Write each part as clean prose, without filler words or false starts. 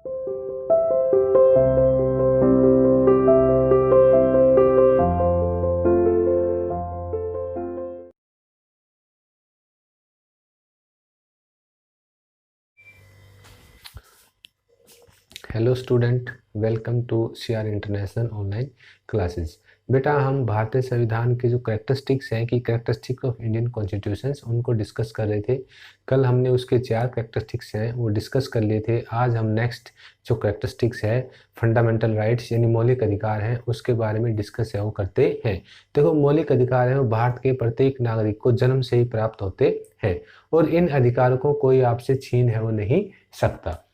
Hello student, welcome to CR international online classes. बेटा, हम भारतीय संविधान के जो करेक्टरिस्टिक्स हैं कि करेक्टरिस्टिक्स ऑफ इंडियन कॉन्स्टिट्यूशंस उनको डिस्कस कर रहे थे। कल हमने उसके 4 करेक्टरिस्टिक्स हैं वो डिस्कस कर लिए थे। आज हम नेक्स्ट जो करेक्टरिस्टिक्स है फंडामेंटल राइट्स यानी मौलिक अधिकार हैं उसके बारे में डिस्कस है वो करते हैं। देखो, मौलिक अधिकार हैं वो भारत के प्रत्येक नागरिक को जन्म से ही प्राप्त होते हैं और इन अधिकारों को कोई आपसे छीन है वो नहीं सकता।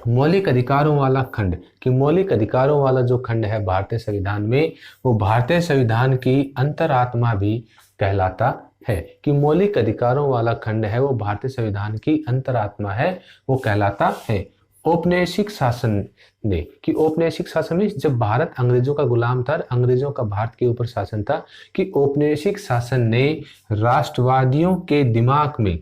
मौलिक अधिकारों वाला खंड कि मौलिक अधिकारों वाला जो खंड है भारतीय संविधान में वो भारतीय संविधान की अंतरात्मा भी कहलाता है। कि मौलिक अधिकारों वाला खंड है वो भारतीय संविधान की अंतरात्मा है वो कहलाता है। औपनिवेशिक शासन ने कि औपनिवेशिक शासन में जब भारत अंग्रेजों का गुलाम था, अंग्रेजों का भारत के ऊपर शासन था, कि औपनिवेशिक शासन ने राष्ट्रवादियों के दिमाग में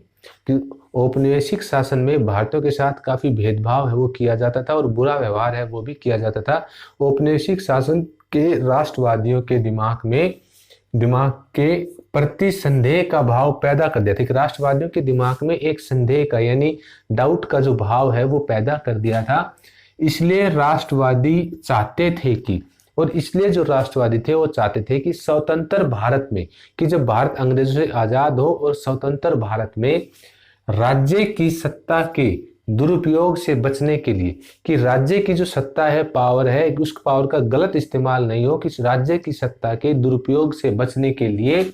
कि औपनिवेशिक शासन में भारतीयों के साथ काफी भेदभाव है वो किया जाता था और बुरा व्यवहार है वो भी किया जाता था। औपनिवेशिक शासन के राष्ट्रवादियों के दिमाग के प्रति संदेह का भाव पैदा कर दिया था कि राष्ट्रवादियों के दिमाग में एक संदेह का यानी डाउट का जो भाव है वो पैदा कर दिया था। इसलिए राष्ट्रवादी चाहते थे कि और इसलिए जो राष्ट्रवादी थे वो चाहते थे कि स्वतंत्र भारत में कि जब भारत अंग्रेजों से आजाद हो और स्वतंत्र भारत में राज्य की सत्ता के दुरुपयोग से बचने के लिए कि राज्य की जो सत्ता है, पावर है, उस पावर का गलत इस्तेमाल नहीं हो, कि राज्य की सत्ता के दुरुपयोग से बचने के लिए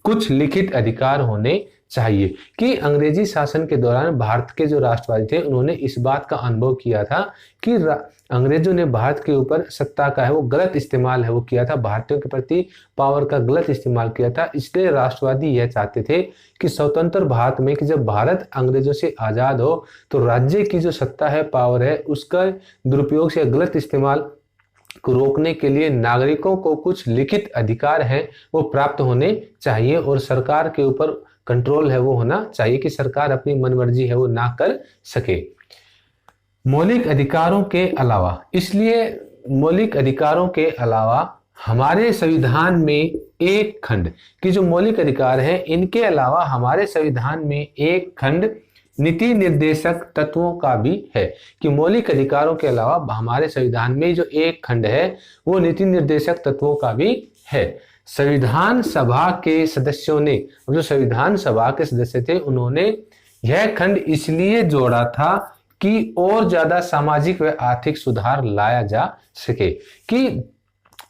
कुछ लिखित अधिकार होने चाहिए। कि अंग्रेजी शासन के दौरान भारत के जो राष्ट्रवादी थे उन्होंने इस बात का अनुभव किया था कि अंग्रेजों ने भारत के ऊपर सत्ता का है वो गलत इस्तेमाल है वो किया था, भारतीयों के प्रति पावर का गलत इस्तेमाल किया था। इसलिए राष्ट्रवादी यह चाहते थे कि स्वतंत्र भारत में कि जब भारत अंग्रेजों से आजाद हो तो राज्य की जो सत्ता है, पावर है, उसका दुरुपयोग से गलत इस्तेमाल को रोकने के लिए नागरिकों को कुछ लिखित अधिकार है वो प्राप्त होने चाहिए और सरकार के ऊपर कंट्रोल है वो होना चाहिए कि सरकार अपनी मनमर्जी है वो ना कर सके। मौलिक अधिकारों के अलावा इसलिए मौलिक अधिकारों के अलावा हमारे संविधान में एक खंड कि जो मौलिक अधिकार है इनके अलावा हमारे संविधान में एक खंड नीति निर्देशक तत्वों का भी है। कि मौलिक अधिकारों के अलावा हमारे संविधान में जो एक खंड है वो नीति निर्देशक तत्वों का भी है। संविधान सभा के सदस्यों ने, जो संविधान सभा के सदस्य थे, उन्होंने यह खंड इसलिए जोड़ा था कि और ज्यादा सामाजिक व आर्थिक सुधार लाया जा सके। कि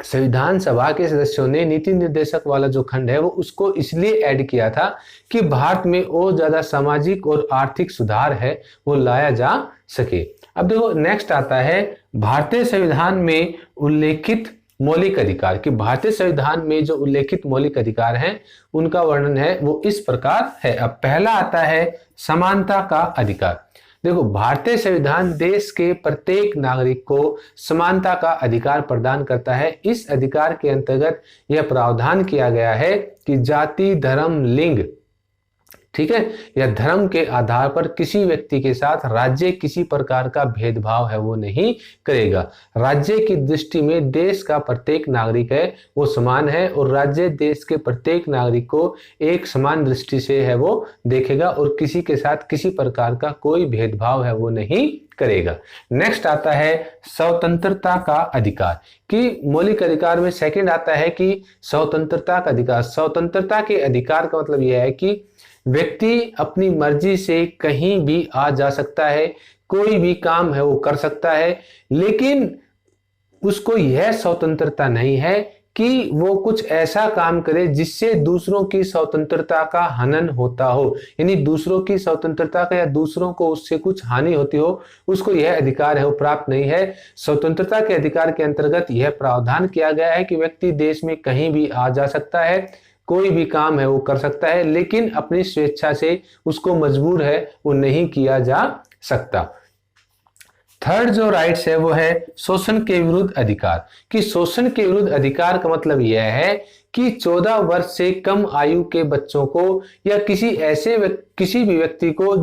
संविधान सभा के सदस्यों ने नीति निर्देशक वाला जो खंड है वो उसको इसलिए ऐड किया था कि भारत में और ज्यादा सामाजिक और आर्थिक सुधार है वो लाया जा सके। अब देखो, नेक्स्ट आता है भारतीय संविधान में उल्लेखित मौलिक अधिकार। कि भारतीय संविधान में जो उल्लेखित मौलिक अधिकार हैं उनका वर्णन है वो इस प्रकार है। अब पहला आता है समानता का अधिकार। देखो, भारतीय संविधान देश के प्रत्येक नागरिक को समानता का अधिकार प्रदान करता है। इस अधिकार के अंतर्गत यह प्रावधान किया गया है कि जाति, धर्म, लिंग, ठीक है, या धर्म के आधार पर किसी व्यक्ति के साथ राज्य किसी प्रकार का भेदभाव है वो नहीं करेगा। राज्य की दृष्टि में देश का प्रत्येक नागरिक है वो समान है और राज्य देश के प्रत्येक नागरिक को एक समान दृष्टि से है वो देखेगा और किसी के साथ किसी प्रकार का कोई भेदभाव है वो नहीं करेगा। नेक्स्ट आता है स्वतंत्रता का अधिकार। कि मौलिक अधिकार में सेकंड आता है कि स्वतंत्रता का अधिकार। स्वतंत्रता के अधिकार का मतलब यह है कि व्यक्ति अपनी मर्जी से कहीं भी आ जा सकता है, कोई भी काम है वो कर सकता है, लेकिन उसको यह स्वतंत्रता नहीं है कि वो कुछ ऐसा काम करे जिससे दूसरों की स्वतंत्रता का हनन होता हो, यानी दूसरों की स्वतंत्रता का या दूसरों को उससे कुछ हानि होती हो, उसको यह अधिकार है वो प्राप्त नहीं है। स्वतंत्रता के अधिकार के अंतर्गत यह प्रावधान किया गया है कि व्यक्ति देश में कहीं भी आ जा सकता है, कोई भी काम है वो कर सकता है, लेकिन अपनी स्वेच्छा से उसको मजबूर है वो नहीं किया जा सकता। थर्ड जो राइट्स है वो है शोषण के विरुद्ध अधिकार। कि शोषण के विरुद्ध अधिकार का मतलब यह है कि 14 वर्ष से कम आयु के बच्चों को या किसी भी व्यक्ति को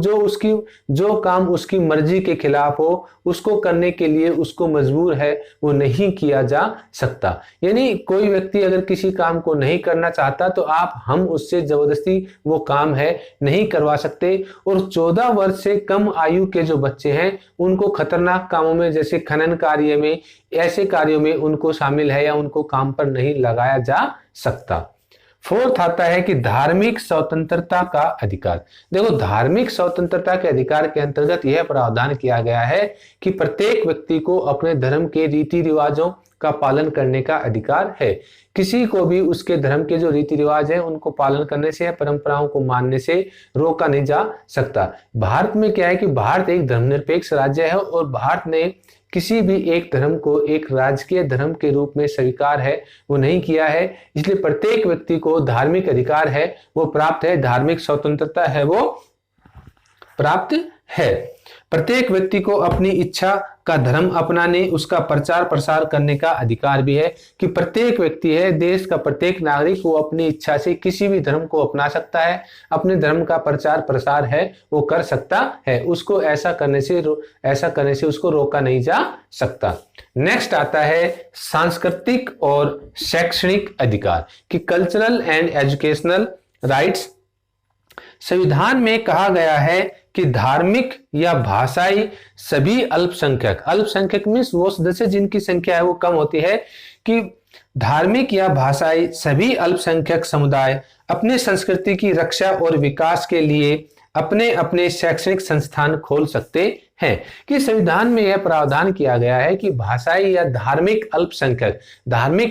जो काम उसकी मर्जी के खिलाफ हो उसको करने के लिए उसको मजबूर है वो नहीं किया जा सकता। यानी कोई व्यक्ति अगर किसी काम को नहीं करना चाहता तो हम उससे जबरदस्ती वो काम है नहीं करवा सकते। और 14 वर्ष से कम आयु के जो बच्चे हैं उनको खतरनाक कामों में जैसे खनन कार्य में ऐसे कार्यों में उनको शामिल है या उनको काम पर नहीं लगाया जा सकता। फोर्थ आता है कि धार्मिक स्वतंत्रता का अधिकार। देखो, धार्मिक स्वतंत्रता के अधिकार के अंतर्गत यह प्रावधान किया गया है कि प्रत्येक व्यक्ति को अपने धर्म के रीति रिवाजों का पालन करने का अधिकार है। किसी को भी उसके धर्म के जो रीति रिवाज हैं उनको पालन करने से या परंपराओं को मानने से रोका नहीं जा सकता। भारत में क्या है कि भारत एक धर्मनिरपेक्ष राज्य है और भारत ने किसी भी एक धर्म को एक राजकीय धर्म के रूप में स्वीकार है वो नहीं किया है। इसलिए प्रत्येक व्यक्ति को धार्मिक अधिकार है वो प्राप्त है, धार्मिक स्वतंत्रता है वो प्राप्त है। प्रत्येक व्यक्ति को अपनी इच्छा का धर्म अपनाने उसका प्रचार प्रसार करने का अधिकार भी है कि प्रत्येक व्यक्ति है देश का प्रत्येक नागरिक वो अपनी इच्छा से किसी भी धर्म को अपना सकता है, अपने धर्म का प्रचार प्रसार है वो कर सकता है, उसको ऐसा करने से उसको रोका नहीं जा सकता। नेक्स्ट आता है सांस्कृतिक और शैक्षणिक अधिकार कि कल्चरल एंड एजुकेशनल राइट्स। संविधान में कहा गया है कि धार्मिक या भाषाई सभी अल्पसंख्यक मीन्स वो सदस्य जिनकी संख्या है वो कम होती है, कि धार्मिक या भाषाई सभी अल्पसंख्यक समुदाय अपने संस्कृति की रक्षा और विकास के लिए अपने अपने शैक्षणिक संस्थान खोल सकते हैं। कि संविधान में यह प्रावधान किया गया है कि भाषाई या धार्मिक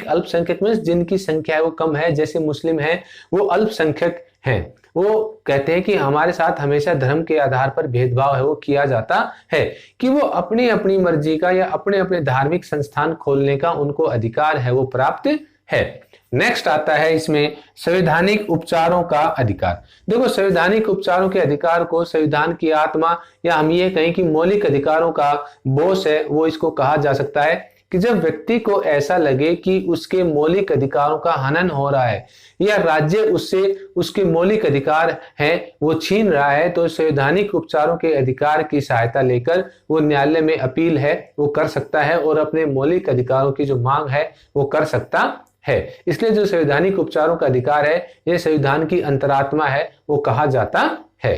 अल्पसंख्यक मीन्स जिनकी संख्या है वो कम है, जैसे मुस्लिम है वो अल्पसंख्यक हैं, वो कहते हैं कि हमारे साथ हमेशा धर्म के आधार पर भेदभाव है वो किया जाता है, कि वो अपनी अपनी मर्जी का या अपने अपने धार्मिक संस्थान खोलने का उनको अधिकार है वो प्राप्त है। नेक्स्ट आता है इसमें संवैधानिक उपचारों का अधिकार। देखो, संवैधानिक उपचारों के अधिकार को संविधान की आत्मा या हम ये कहें कि मौलिक अधिकारों का बोस है वो इसको कहा जा सकता है, कि जब व्यक्ति को ऐसा लगे कि उसके मौलिक अधिकारों का हनन हो रहा है या राज्य उससे उसके मौलिक अधिकार हैं वो छीन रहा है तो संवैधानिक उपचारों के अधिकार की सहायता लेकर वो न्यायालय में अपील है वो कर सकता है और अपने मौलिक अधिकारों की जो मांग है वो कर सकता है। इसलिए जो संवैधानिक उपचारों का अधिकार है यह संविधान की अंतरात्मा है वो कहा जाता है।